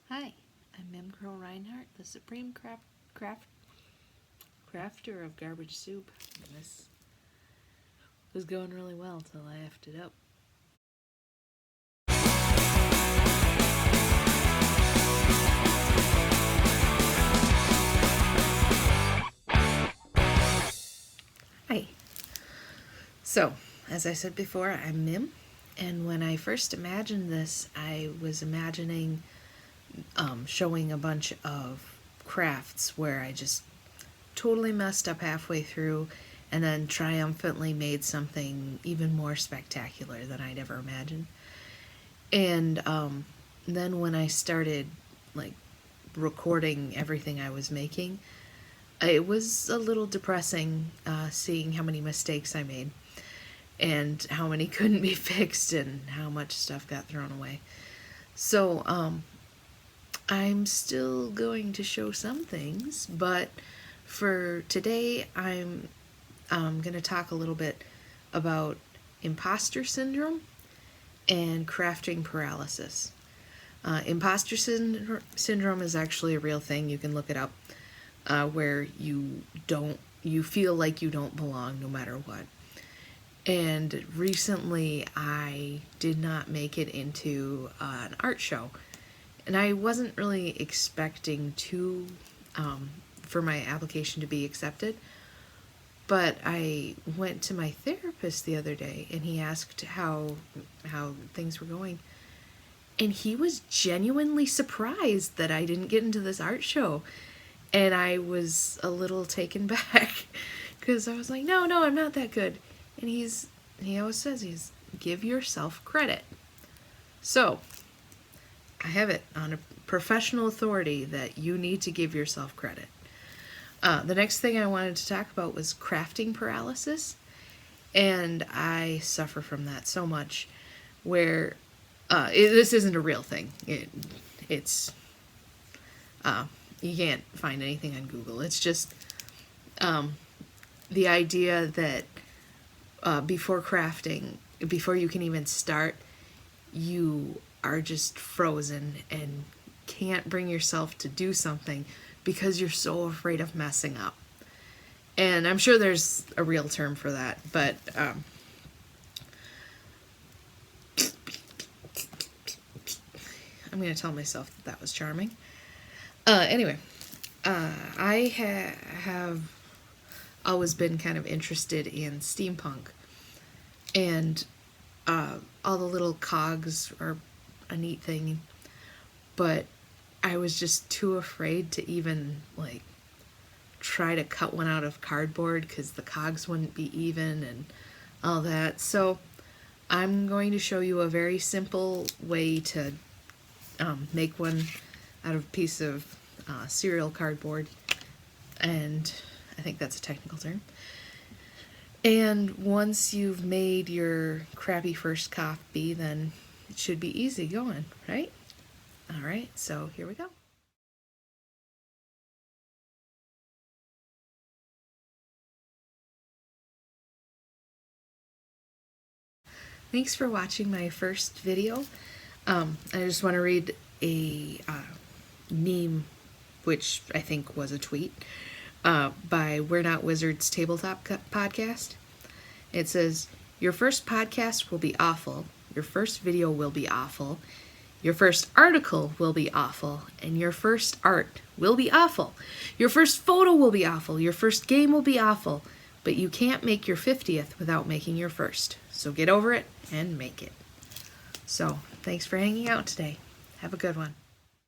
Hi, I'm Crow-Reinhart, the supreme crafter of garbage soup. And this was going really well till I effed it up. Hi. So, as I said before, I'm Mim, and when I first imagined this, I was imagining showing a bunch of crafts where I just totally messed up halfway through and then triumphantly made something even more spectacular than I'd ever imagined. And then when I started recording everything I was making, it was a little depressing seeing how many mistakes I made and how many couldn't be fixed and how much stuff got thrown away. So I'm still going to show some things, but for today I'm going to talk a little bit about imposter syndrome and crafting paralysis. Imposter syndrome is actually a real thing. You can look it up, where you feel like you don't belong no matter what. And recently I did not make it into an art show, and I wasn't really expecting for my application to be accepted. But I went to my therapist the other day, and he asked how things were going. And he was genuinely surprised that I didn't get into this art show. And I was a little taken back because I was like, no, I'm not that good. And he always says, give yourself credit. So I have it on a professional authority that you need to give yourself credit. The next thing I wanted to talk about was crafting paralysis, and I suffer from that so much, where this isn't a real thing. It's you can't find anything on Google. It's just the idea that before crafting, before you can even start, you are just frozen and can't bring yourself to do something because you're so afraid of messing up. And I'm sure there's a real term for that, but I'm going to tell myself that was charming. Anyway, I have always been kind of interested in steampunk, and all the little cogs are a neat thing, but I was just too afraid to even try to cut one out of cardboard because the cogs wouldn't be even and all that. So I'm going to show you a very simple way to make one out of a piece of cereal cardboard, and I think that's a technical term. And once you've made your crappy first copy, then it should be easy going, right? All right, so here we go. Thanks for watching my first video. I just want to read a meme, which I think was a tweet, by We're Not Wizards Tabletop Podcast. It says, your first podcast will be awful, your first video will be awful, your first article will be awful, and your first art will be awful. Your first photo will be awful, your first game will be awful, but you can't make your 50th without making your first. So get over it and make it. So, thanks for hanging out today. Have a good one.